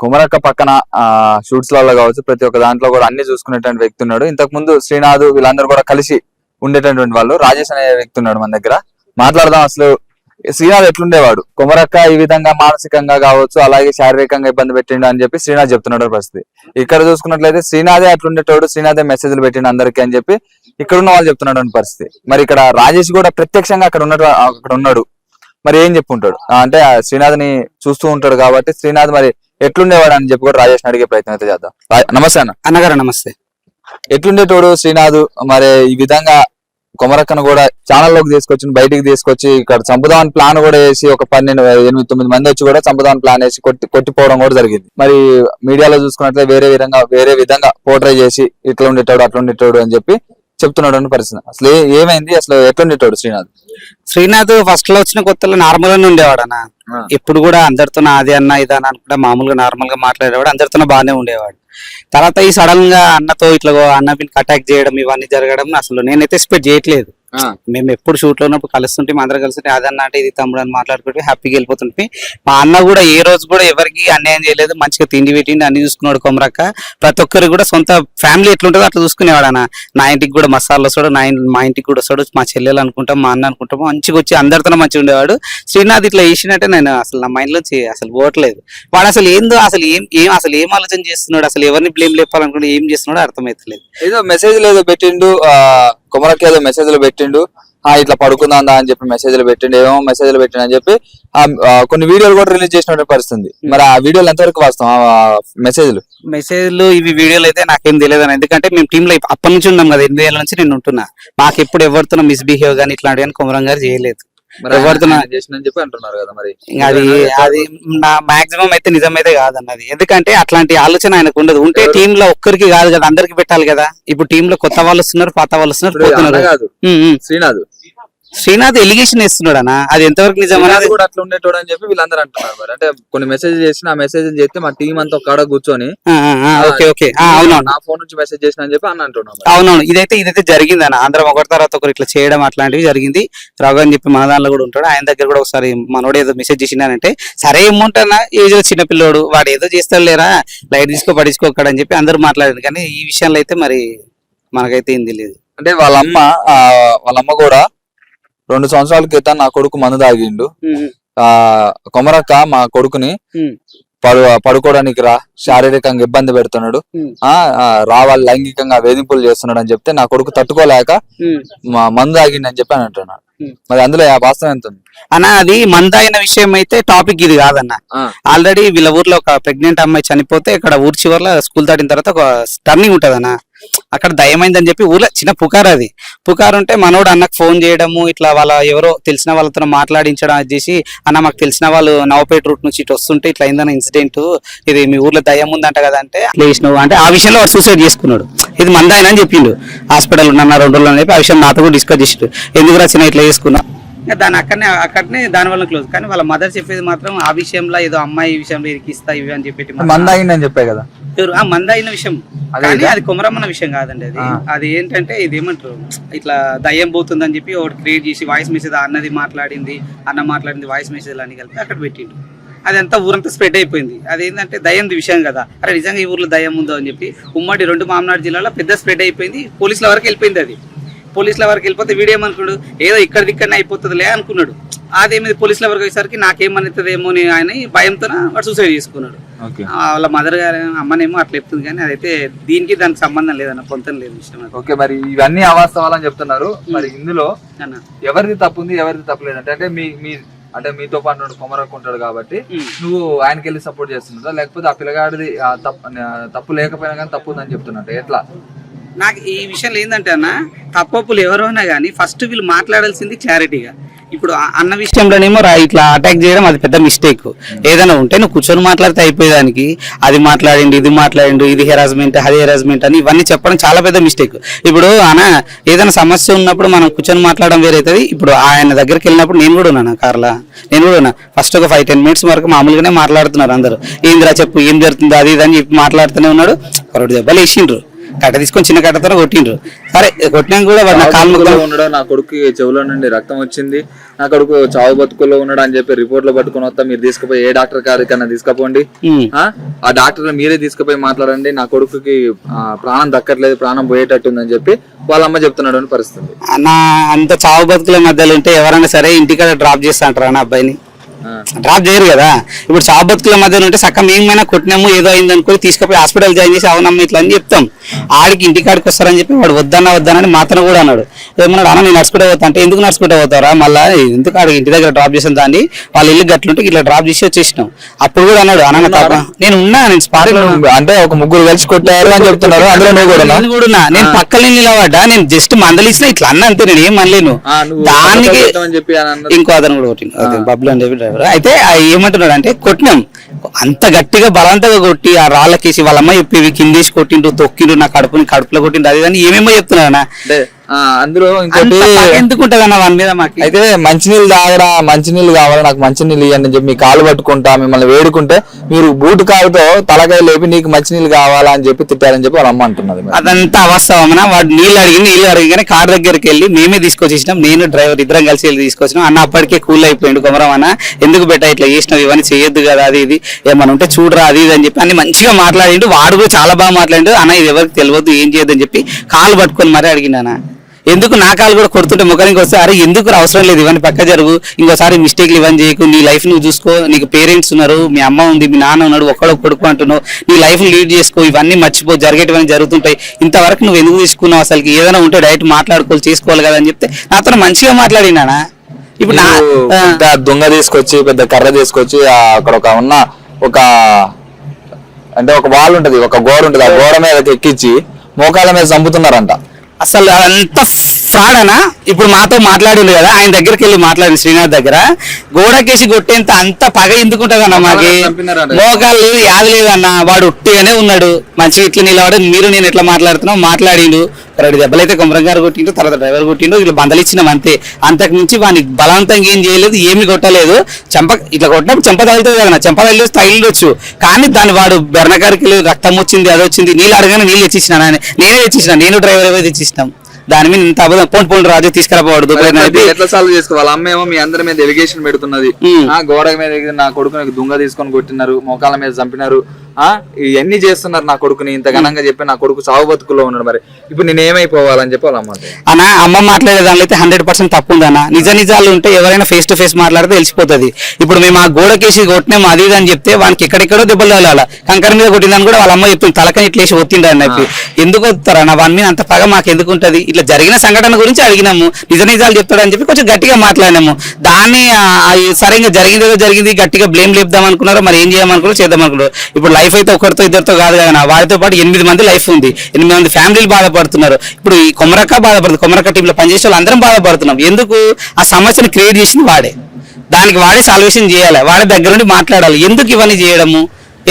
కుమరక్క పక్కన షూట్స్ లలో కావచ్చు ప్రతి ఒక్క దాంట్లో కూడా అన్ని చూసుకునేటువంటి వ్యక్తి ఉన్నాడు. ఇంతకు ముందు శ్రీనాథ్ వీళ్ళందరూ కూడా కలిసి ఉండేటటువంటి వాళ్ళు. రాజేష్ అనే వ్యక్తి ఉన్నాడు మన దగ్గర. మాట్లాడదాం అసలు శ్రీనాథ్ ఎట్లుండేవాడు, కుమరక్క ఈ విధంగా మానసికంగా కావచ్చు అలాగే శారీరకంగా ఇబ్బంది పెట్టిండు అని చెప్పి శ్రీనాథ్ చెప్తున్నాడు పరిస్థితి. ఇక్కడ చూసుకున్నట్లయితే శ్రీనాథే అట్లుండేటోడు, శ్రీనాథే మెసేజ్లు పెట్టిండు అందరికీ అని చెప్పి ఇక్కడ ఉన్న వాళ్ళు చెప్తున్నాడు పరిస్థితి. మరి ఇక్కడ రాజేష్ కూడా ప్రత్యక్షంగా అక్కడ ఉన్నాడు. మరి ఏం చెప్పుంటాడు అంటే శ్రీనాథ్ ని చూస్తూ ఉంటాడు కాబట్టి శ్రీనాథ్ మరి ఎట్లుండేవాడు అని చెప్పి కూడా రాజేష్ అడిగే ప్రయత్నం అయితే చేద్దాం. నమస్తే అన్నగారు. నమస్తే. ఎట్లుండేటోడు శ్రీనాథ్, మరి ఈ విధంగా కుమరక్కను కూడా ఛానల్లోకి తీసుకొచ్చి బయటికి తీసుకొచ్చి ఇక్కడ చంపుదామని ప్లాన్ కూడా వేసి ఒక 8-9 మంది వచ్చి కూడా చంపుదామని ప్లాన్ వేసి కొట్టిపోవడం కూడా జరిగింది. మరి మీడియాలో చూసుకున్నట్లే వేరే విధంగా పోర్ట్రే చేసి ఇట్లా ఉండేటోడు అట్లా ఉండేటోడు అని చెప్పి చెప్తున్నాడు అని పరిస్థితి. అసలు ఏమైంది, అసలు ఎట్లుండేటోడు శ్రీనాథ్ ఫస్ట్ లో వచ్చిన కొత్తలో నార్మల్ గానే ఉండేవాడు అన్న. ఎప్పుడు కూడా అందరితో అది అన్న ఇది అని అనుకుంటా మామూలుగా నార్మల్ గా మాట్లాడేవాడు, అందరితో బాగానే ఉండేవాడు. తర్వాత ఈ సడన్ గా అన్నతో ఇట్లా అన్న అటాక్ చేయడం ఇవన్నీ జరగడం అసలు నేనైతే ఎక్స్పెక్ట్ చేయట్లేదు. మేము ఎప్పుడు షూట్ లో ఉన్నప్పుడు కలుస్తుంటే అందరం కలిసి అదన్న అంటే ఇది తమ్ముడు అని మాట్లాడుకుంటే హ్యాపీగా వెళ్ళిపోతుంటే మా అన్న కూడా ఏ రోజు కూడా ఎవరికి అన్యాయం చేయలేదు, మంచిగా తిండి పెట్టిండి అన్ని చూసుకున్నాడు. కుమరక్క ప్రతి ఒక్కరికి కూడా సొంత ఫ్యామిలీ ఎట్లుంటుందో అట్లా చూసుకునేవాడు అన్న. నా ఇంటికి కూడా మసాలా వస్తాడు, మా ఇంటికి కూడా వస్తాడు, మా చెల్లెలు అనుకుంటాం, మా అన్న అనుకుంటాము, మంచిగా వచ్చి అందరితో మంచిగా ఉండేవాడు. శ్రీనాథ్ ఇట్లా వేసినట్టే నేను అసలు నా మైండ్ లోంచి అసలు పోవట్లేదు. వాడు అసలు ఏందో అసలు ఏం ఆలోచన చేస్తున్నాడు, అసలు ఎవరిని బ్లేమ్ లేపాలనుకుంటే ఏం చేస్తున్నాడో అర్థమైతలేదు. ఏదో మెసేజ్ ఏదో పెట్టిండు, కుమరక్క ఏదో మెసేజ్లు పెట్టిండు, ఇట్లా పడుకుందా అని చెప్పి మెసేజ్లు పెట్టిండు, ఏమో మెసేజ్లు పెట్టిండు అని చెప్పి కొన్ని వీడియోలు కూడా రిలీజ్ చేసిన పరిస్థితి. మరి ఆ వీడియోలు ఎంతవరకు వాస్తవం, మెసేజ్లు ఇవి వీడియోలు అయితే నాకేం తెలియదు అని. ఎందుకంటే మేము టీమ్ లో అప్పటి నుంచి ఉన్నాం కదా, 8 ఏళ్ళ నుంచి నేను ఉంటున్నా. మాకు ఎప్పుడు ఎవరితో మిస్బిహేవ్ కానీ ఇట్లాంటివి కానీ కుమరం గారు చేయలేదు. ఎవరితో చెప్పి అంటున్నారు కదా, మరి అది నా మాక్సిమం అయితే నిజమైతే కాదన్నది. ఎందుకంటే అట్లాంటి ఆలోచన ఆయనకు ఉండదు. ఉంటే టీమ్ లో ఒక్కరికి కాదు కదా, అందరికి పెట్టాలి కదా. ఇప్పుడు టీమ్ లో కొత్త వాళ్ళు వస్తున్నారు, పాత వాళ్ళు వస్తున్నారు, పోతున్నారు. శ్రీనాథ్ ఎలిగేషన్ వేస్తున్నాడు అన్న, అది ఎంతవరకు నిజం కూడా అట్లా ఉండేటోడు అని చెప్పి వీళ్ళందరూ అంటున్నారు. మరి అంటే కొన్ని మెసేజ్ చేసిన ఆ మెసేజ్ చేస్తే మా టీం అంతా ఒక్కడ కూర్చొని నా ఫోన్ నుంచి మెసేజ్ చేసిన అని చెప్పి అని అంటున్నాను. అవునవును, ఇదైతే జరిగింది అన్న. అందరం ఒకరి తర్వాత ఒకరు ఇట్లా చేయడం అట్లాంటివి జరిగింది. రఘు అని చెప్పి మన దానిలో కూడా ఉంటాడు, ఆయన దగ్గర కూడా ఒకసారి మనోడు ఏదో మెసేజ్ చేసిందంటే సరే ఏముంటానా ఏదో చిన్నపిల్లోడు వాడు ఏదో చేస్తాడు లేరా లైట్ పడించుకోకడని చెప్పి అందరూ మాట్లాడారు. కానీ ఈ విషయంలో అయితే మరి మనకైతే ఏం తెలియదు. అంటే వాళ్ళ అమ్మ కూడా 2 సంవత్సరాల క్రితం నా కొడుకు మందు తాగిండు, కుమరక్క మా కొడుకుని పడుకోవడానికి శారీరకంగా ఇబ్బంది పెడుతున్నాడు, రావాలి లైంగికంగా వేధింపులు చేస్తున్నాడు అని చెప్తే నా కొడుకు తట్టుకోలేక మందు తాగిండు అని చెప్పి అని అంటున్నాడు. మరి అందులో వాస్తవం ఎంత ఉంది అన్న? అది మందాయిన విషయం అయితే టాపిక్ ఇది కాదన్న. ఆల్రెడీ వీళ్ళ ఊర్లో ఒక ప్రెగ్నెంట్ అమ్మాయి చనిపోతే ఇక్కడ ఊరి చివరిలో స్కూల్ దాటిన తర్వాత ఒక టర్నింగ్ ఉంటది అన్న, అక్కడ దయమైందని చెప్పి ఊర్లో చిన్న పుకారు. అది పుకారు ఉంటే మనోడు అన్నకు ఫోన్ చేయడము, ఇట్లా వాళ్ళ ఎవరో తెలిసిన వాళ్ళతో మాట్లాడించడం అది చేసి, అన్న మాకు తెలిసిన వాళ్ళు నవపేట రూట్ నుంచి ఇటు వస్తుంటే ఇట్లా అయిందన్న ఇన్సిడెంట్, ఇది మీ ఊర్లో దయ్యం ఉందంట కదా అంటే లేచినావు అంటే ఆ విషయంలో వాడు సూసైడ్ చేసుకున్నాడు. ఇది మందాయన అని చెప్పిండు, హాస్పిటల్ ఉన్న 2 రోజులు అని చెప్పి ఆ విషయం నాతో కూడా డిస్కస్ చేసిండు. ఎందుకు రాసిన ఇట్లా చేసుకున్నా దాన్ని అక్కడనే దాని వల్ల క్లోజ్. కానీ వాళ్ళ మదర్ చెప్పేది మాత్రం ఆ విషయంలో ఏదో అమ్మాయి విషయంలో ఇరికిస్తా ఇవి అని చెప్పి మందాయిందని చెప్పే కదా. మందాయిన విషయం కానీ అది కుమరమ్మన్న విషయం కాదండి. అది ఏంటంటే ఇది ఏమంటారు ఇట్లా దయ్యం పోతుందని చెప్పి ఒకటి క్రియేట్ చేసి వాయిస్ మెసేజ్ అన్న మాట్లాడింది వాయిస్ మెసేజ్ అని కలిపి అక్కడ పెట్టిండు. అది అంతా ఊరంతా స్ప్రెడ్ అయిపోయింది. అదేంటంటే దయ్యంది విషయం కదా, అరే నిజంగా ఈ ఊర్లో దయ్యం ఉందో అని చెప్పి ఉమ్మడి 2 మామనాడు జిల్లాలో పెద్ద స్ప్రెడ్ అయిపోయింది. పోలీసుల వరకు వెళ్ళిపోయింది. అది పోలీసుల వరకు వెళ్ళిపోతే వీడియో ఏమనుకున్నాడు, ఏదో ఇక్కడిక్కడనే అయిపోతుందిలే అనుకున్నాడు. అదేమిది పోలీసుల వరకు వచ్చేసరికి నాకేమవుతుందేమో అని ఆయన భయంతో వాడు సూసైడ్ చేసుకున్నాడు. వాళ్ళ మదర్ గారు అమ్మనేమో అట్లా చెప్తుంది, కానీ అదైతే దానికి సంబంధం లేదన్న, పొంతం లేదు విషయం. ఓకే, మరి ఇవన్నీ అవాస్తవాలని చెప్తున్నారు. మరి ఇందులో ఎవరిది తప్పు ఉంది ఎవరిది తప్పు లేదంటే అంటే మీతో పాటు కుమరక్క ఉంటాడు కాబట్టి నువ్వు ఆయనకి వెళ్ళి సపోర్ట్ చేస్తున్నావు, లేకపోతే ఆ పిల్లగాడిది తప్పు లేకపోయినా కానీ తప్పు ఉందని చెప్తున్నట్టు ఎట్లా? నాకు ఈ విషయంలో ఏంటంటే అన్న, తప్పులు ఎవరైనా కానీ ఫస్ట్ వీళ్ళు మాట్లాడాల్సింది క్లారిటీగా. ఇప్పుడు అన్న విషయంలోనేమో ఇట్లా అటాక్ చేయడం అది పెద్ద మిస్టేక్. ఏదైనా ఉంటే నువ్వు కూర్చొని మాట్లాడితే అయిపోయేదానికి అది మాట్లాడిండు ఇది హెరాస్మెంట్ అది హెరాస్మెంట్ అని ఇవన్నీ చెప్పడం చాలా పెద్ద మిస్టేక్. ఇప్పుడు అన్న ఏదైనా సమస్య ఉన్నప్పుడు మనం కూర్చొని మాట్లాడడం వేరైతుంది. ఇప్పుడు ఆయన దగ్గరికి వెళ్ళినప్పుడు నేను కూడా ఉన్నాను కార్లా, ఫస్ట్ ఒక 5-10 మినిట్స్ వరకు మామూలుగానే మాట్లాడుతున్నారు అందరూ. ఏందిరా చెప్పు ఏం జరుగుతుంది అది ఇది అని చెప్పి మాట్లాడుతూనే ఉన్నాడు. 2 దెబ్బలు వేసిండ్రు. కట్ట తీసుకొని చిన్న కట్టతో కొట్టిండ్రు. సరే కొట్టినాక కూడా వాడు నా కాలు బతుకులో మొక్కలు ఉన్నాడు, నా కొడుకు చెవులో నుండి రక్తం వచ్చింది, నా కొడుకు చావు బతుకుల్లో ఉన్నాడు అని చెప్పి రిపోర్ట్ లో పట్టుకుని వస్తా, మీరు తీసుకుపోయి ఏ డాక్టర్ కన్నా తీసుకుపోండి, ఆ డాక్టర్ మీరే తీసుకుపోయి మాట్లాడండి, నా కొడుకుకి ప్రాణం దక్కట్లేదు, ప్రాణం పోయేటట్టుందని చెప్పి వాళ్ళ అమ్మ చెప్తున్నాడు అని పరిస్థితి. నా అంత చావు బతుకుల మధ్యలో ఉంటే ఎవరైనా సరే ఇంటికాడ డ్రాప్ చేస్తా అంటారా నా అబ్బాయిని? డ్రాప్ చేయరు కదా. ఇప్పుడు చావు బతుకుల మధ్యలో ఉంటే సక్క మేమైనా కొట్టినాము ఏదో అయింది అనుకుని తీసుకుపోయి హాస్పిటల్ జాయిన్ చేసి అవునమ్మ ఇట్లా అని చెప్తాం. ఆడికి ఇంటికాడికి వస్తారని చెప్పి వాడు వద్దనని మాత్రం కూడా అన్నాడు. ఏమన్నాడు, అన్న నేను నడుచుకుంటే పోతా అంటే ఎందుకు నడుచుకుంటే పోతారా, మళ్ళీ ఎందుకు ఆడికి ఇంటి దగ్గర డ్రాప్ చేసిన దాన్ని వాళ్ళ ఇల్లు గట్లుంటే ఇట్లా డ్రాప్ చేసి వచ్చేసినాం. అప్పుడు కూడా అన్నాడు, అన్న పాప నేను ఉన్నా, నేను స్పాట్ అంటే ఒక ముగ్గురు కలిసి కొట్టారు అని చెప్తున్నారు, అందులో నువ్వు కూడా నేను కూడా ఉన్నా, నేను పక్కనే నిలబడ్డా, నేను జస్ట్ మందలిసిన ఇట్లా అన్న అంతే, నేను ఏం అనలేను. దానికి ఇంకో అతను కూడా కొట్టిండు, బబ్లు అని చెప్పి డ్రైవర్. అయితే ఏమంటున్నాడు అంటే కొట్టినాం అంత గట్టిగా బలవంతంగా కొట్టి ఆ రాళ్ళకేసి వాళ్ళ అమ్మ చెప్పి కిందేసి కొట్టిండు, తొక్కిండు, నా కడుపులో కొట్టిండు, అది కానీ ఏమేమో చెప్తున్నా. అందులో ఇంకోటి ఎందుకుంటదన్న వాని మీద మాకు. అయితే మంచినీళ్ళు తాగరా, మంచినీళ్ళు కావాలా, నాకు మంచినీళ్ళు ఇవ్వండి అని చెప్పి మీ కాలు పట్టుకుంటా మిమ్మల్ని వేడుకుంటే మీరు బూటు కాలుతో తలకాయ లేపి నీకు మంచినీళ్ళు కావాలా అని చెప్పి తిట్టారని చెప్పి వాళ్ళ అమ్మ అంటున్నది. అదంతా అవాస్తవమనా? వాడు నీళ్ళు అడిగిన కార్ దగ్గరికి వెళ్ళి మేమే తీసుకొచ్చేసినాం, నేను డ్రైవర్ ఇద్దరం కలిసి వెళ్ళి తీసుకొచ్చినాం. అన్న అప్పటికే కూల్ అయిపోయిండు, కొమరం అన్న ఎందుకు బెట్ట ఇట్లా చేసినావు, ఇవన్నీ చేయొద్దు కదా, అది ఇది ఏమన్నా ఉంటే చూడరా అది ఇది అని చెప్పి అన్ని మంచిగా మాట్లాడిండు. వాడు కూడా చాలా బాగా మాట్లాడిండు. అన్న ఇది ఎవరికి తెలియదు, ఏం చేయొద్దు అని చెప్పి కాలు పట్టుకొని మరీ అడిగినానా. ఎందుకు నా కాలు కూడా కొడుతుంటే ముఖానికి వస్తే అరే ఎందుకు అవసరం లేదు, ఇవన్నీ పక్క జరుగు, ఇంకోసారి మిస్టేక్లు ఇవన్నీ చేయకు, నీ లైఫ్ నువ్వు చూసుకో, నీకు పేరెంట్స్ ఉన్నారు, మీ అమ్మ ఉంది, మీ నాన్న ఉన్నాడు, ఒక్కడో కొడుకు అంటున్నావు, నీ లైఫ్ లీడ్ చేసుకో, ఇవన్నీ మర్చిపో, జరిగేటివన్నీ జరుగుతుంటాయి, ఇంతవరకు నువ్వు ఎందుకు తీసుకున్నావు, అసలు ఏదైనా ఉంటే డైరెక్ట్ మాట్లాడుకోవాలి, చేసుకోవాలి కదా అని చెప్తే నాతో మంచిగా మాట్లాడినానా. ఇప్పుడు నా దొంగ తీసుకొచ్చి పెద్ద కర్ర తీసుకొచ్చి అక్కడ ఒక అంటే ఒక వాల్ ఉంటది, ఒక గోడ ఉంటది, ఆ గోడ మీద ఎక్కించి మోకాళ్ళ మీద చంపుతున్నారంట. అసలు అంత ఫ్రాడ్ అనా? ఇప్పుడు మాతో మాట్లాడిండు కదా, ఆయన దగ్గరికి వెళ్ళి మాట్లాడింది శ్రీనాథ్ దగ్గర, గోడకేసి కొట్టేంత అంత పగ ఎందుకుంటది అన్న మాకి? మోకాలు లేదు, యాది లేదు అన్న, వాడు ఉట్టిగానే ఉన్నాడు, మంచిగా ఇట్లా నిలబడి మీరు నేను ఎట్లా మాట్లాడుతున్నావు మాట్లాడిండు. 2 దెబ్బలు అయితే కొమరం గారు కొట్టిండు, తర్వాత డ్రైవర్ కొట్టిండు, ఇట్లా బందలిచ్చినాం అంతే. అంతకు మించి వాడిని బలవంతంగా ఏం చేయలేదు, ఏమి కొట్టలేదు. ఇట్లా కొట్టినప్పుడు చెంప తగులుతుంది కదా, చెంప తగిలి తగిలిండొచ్చు, కానీ దాన్ని వాడు బెర్నగారికి రక్తం వచ్చింది, అది వచ్చింది, నీళ్ళు అడగానే నీళ్ళు తెచ్చిచ్చినా, నేనే తెచ్చిచ్చిన, నేను డ్రైవర్ ఏవో తెచ్చిచ్చినాం. దాని మీద ఇంత అబద్ధం పోండి రాజు తీసుకురాపోవాడు. ఎట్లా సాల్వ్ చేసుకోవాలి? అమ్మ ఏమో మీ అందరి మీద ఎలిగేషన్ పెడుతున్నది, గోడ మీద నా కొడుకుని దుంగ తీసుకొని కొట్టినారు, మోకాల మీద చంపినారు, ఇవన్నీ చేస్తున్నారు నా కొడుకుని, ఇంత ఘనంగా చెప్పి నా కొడుకు సాగు బతుకుల్లో ఉన్నాడు, మరి ఇప్పుడు నేను ఏమైపోవాలని చెప్పి వాళ్ళ అమ్మ అన్న. అమ్మ మాట్లాడే దానిలో అయితే 100% తప్పు ఉందన్న. నిజాలు ఉంటే ఎవరైనా ఫేస్ టు ఫేస్ మాట్లాడితే తెలిసిపోతుంది. ఇప్పుడు మేము ఆ గోడకేసి కొట్టినాము అది ఇది అని చెప్తే వానికి ఎక్కడెక్కడో దెబ్బలు తగలాల, కంకర మీద కొట్టిందని కూడా వాళ్ళ అమ్మ చెప్తుంది, తలకని ఇట్లేసి ఒత్తిండు అని చెప్పి. ఎందుకు వస్తారన్న వాని మీద అంత పగ మాకు ఎందుకు ఉంటుంది? ఇట్లా జరిగిన సంఘటన గురించి అడిగినాము, నిజాలు చెప్తాడని చెప్పి కొంచెం గట్టిగా మాట్లాడినాము. దాన్ని సరిగ్గా జరిగింది గట్టిగా బ్లేమ్ లేపుదాం అనుకున్నారు, మరి ఏం చేయమనుకున్నారు, చేద్దాం అనుకున్నారు. ఇప్పుడు లైఫ్ అయితే ఒకరితో ఇద్దరితో కాదు కదా, వారితో పాటు 8 మంది లైఫ్ ఉంది, 8 మంది ఫ్యామిలీలు బాధపడుతున్నారు. ఇప్పుడు ఈ కొమరక్క బాధపడుతుంది, కొమరక్క టీంలో పనిచేసే వాళ్ళు అందరం బాధపడుతున్నాం. ఎందుకు? ఆ సమస్యను క్రియేట్ చేసింది వాడే, దానికి వాడే సాల్వేషన్ చేయాలి, వాడే దగ్గర నుండి మాట్లాడాలి. ఎందుకు ఇవన్నీ చేయడము?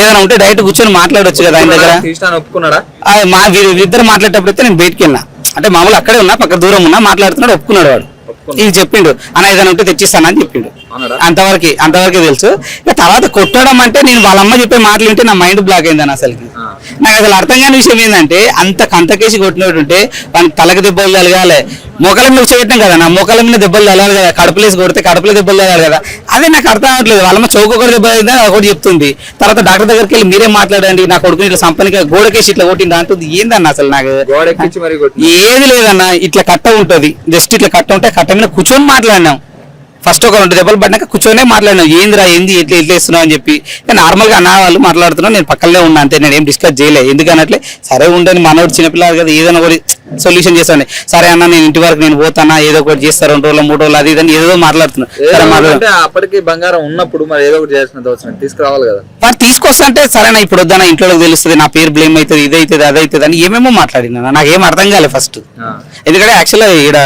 ఏదైనా ఉంటే డైరెక్ట్ కూర్చొని మాట్లాడొచ్చు కదా ఆయన దగ్గర. ఒప్పుకున్నాడా? వీరిద్దరు మాట్లాడేటప్పుడు అయితే నేను బయటికి వెళ్ళినా, అంటే మామూలు అక్కడే ఉన్నా, పక్క దూరం ఉన్నా, మాట్లాడుతున్నాడు, ఒప్పుకున్నాడు వాడు. ఇది చెప్పిండు, అన్న ఏదైనా ఉంటే తెచ్చిస్తానని చెప్పిండు. అంతవరకే తెలుసు. ఇక తర్వాత కొట్టడం అంటే నేను వాళ్ళ అమ్మ చెప్పే మాటలు వింటే నా మైండ్ బ్లాక్ అయిందని అసలుకి. నాకు అసలు అర్థం కాని విషయం ఏంటంటే కంతకేసి కొట్టినట్టుంటే వానికి తలకి దెబ్బలు తలగాలి, మోకాల మీద చేయటం కదా, నా మోకాల మీద దెబ్బలు తలగాలి కదా, కడుపులేసి కొడితే కడుపులో దెబ్బలు తలగాలి కదా, అదే నాకు అర్థం అవ్వట్లేదు. వాళ్ళమ్మ చౌకొకటి దెబ్బ ఒకటి చెప్తుంది, తర్వాత డాక్టర్ దగ్గరికి వెళ్ళి మీరే మాట్లాడండి, నా కొడుకుని ఇట్లా సంపనికి గోడకేసి ఇట్లా కొట్టింది అంటుంది. ఏందన్న అసలు నాకు ఏది లేదన్న, ఇట్లా కట్ట ఉంటుంది, జస్ట్ ఇట్లా కట్ట ఉంటే కట్ట మీద కూర్చొని మాట్లాడినాం. ఫస్ట్ ఒక 2 దెబ్బలు పడినాక కూర్చొనే మాట్లాడినాం, ఏందిరా ఏంది ఎట్లా ఇస్తున్నావు అని చెప్పి. నార్మల్ గా అన్న వాళ్ళు మాట్లాడుతున్నావు, నేను పక్కనే ఉన్నా అంతే, నేను ఏం డిస్కస్ చేయలే. ఎందుకన్నట్లే సరే ఉండని మనోడు చిన్నపిల్లలు కదా, ఏదైనా ఒకటి సొల్యూషన్ చేస్తాను. సరే అన్న నేను ఇంటి వరకు నేను పోతానా, ఏదో ఒకటి చేస్తారు, 2 రోజులు 3 రోజులు అది ఇదని ఏదో మాట్లాడుతున్నా. అప్పటికి బంగారం ఉన్నప్పుడు మరి ఏదో ఒకటి చేసిన తీసుకురావాలి కదా. వాడు తీసుకొస్తా అంటే సరేనా ఇప్పుడు వద్దా, ఇంట్లో తెలుస్తుంది, నా పేరు బ్లేమ్ అవుతుంది, ఇదైతుంది అదైతుంది అని ఏమేమో మాట్లాడినా, నాకు ఏం అర్థం కాలే ఫస్ట్. ఎందుకంటే యాక్చువల్గా ఇక్కడ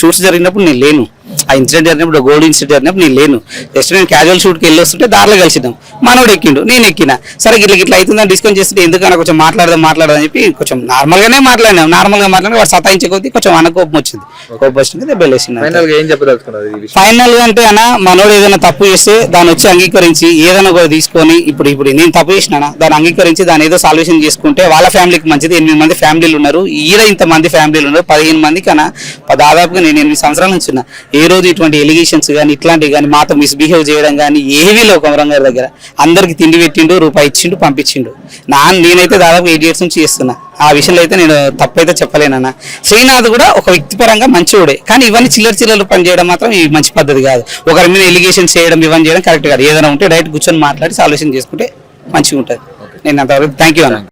షూట్స్ జరిగినప్పుడు నేను లేను, ఆ ఇన్సిడెంట్ జరిగినప్పుడు గోల్డ్ ఇన్సిడెంట్ జరిగినప్పుడు నేను లేను. జస్ట్ నేను క్యాజువల్ షూట్కి వెళ్ళి వస్తుంటే దారిలో కలిసినాం. మనోడు ఎక్కిండు, నేను ఎక్కిన. సరే ఇట్లా అవుతుందని డిస్కస్ చేస్తుంటే ఎందుకన్నా కొంచెం మాట్లాడదని చెప్పి కొంచెం నార్మల్గానే మాట్లాడినాం. నార్మల్గా మాట్లాడి వాడు సతాయించే కొద్దీ కొంచెం అన్న కోపం వచ్చింది. కోపం వచ్చింది దెబ్బలేసింది. ఫైనల్ గా ఏం చెప్పదలుచుకున్నారు ఈ విషయం? ఫైనల్ గా అంటే అన్న మనోడు ఏదైనా తప్పు చేస్తే దాన్ని వచ్చి అంగీకరించి ఏదైనా కూడా తీసుకొని ఇప్పుడు నేను తప్పు చేసినా దాన్ని అంగీకరించి దాన్ని ఏదో సాల్వేషన్ చేసుకుంటే వాళ్ళ ఫ్యామిలీకి మంచిది. 8 మంది ఫ్యామిలీలు ఉన్నారు, ఈడ ఇంతమంది ఫ్యామిలీలు ఉన్నారు. 15 మంది కన్నా దాదాపుగా నేను 8 సంవత్సరాల నుంచి ఉన్నా. ఏ రోజు ఇటువంటి ఎలిగేషన్స్ కానీ ఇట్లాంటివి కానీ మాతో మిస్బిహేవ్ చేయడం కానీ ఏవీ లేవు. కొమరం గారి దగ్గర అందరికి తిండి పెట్టిండు, రూపాయి ఇచ్చిండు, పంపించిండు. నేనైతే దాదాపు 8 years నుంచి చేస్తున్నా. ఆ విషయంలో అయితే నేను తప్పైతే చెప్పలేనన్నా. శ్రీనాథ్ కూడా ఒక వ్యక్తిపరంగా మంచివాడే, కానీ ఇవన్నీ చిల్లర పని చేయడం మాత్రం ఈ మంచి పద్ధతి కాదు. ఒకరి మీద ఎలిగేషన్స్ చేయడం ఇవన్నీ చేయడం కరెక్ట్ కాదు. ఏదైనా ఉంటే డైరెక్ట్ కూర్చొని మాట్లాడి సాల్వేషన్ చేసుకుంటే మంచిగా ఉంటుంది. నేను అంతవరకు థ్యాంక్ యూ అన్న.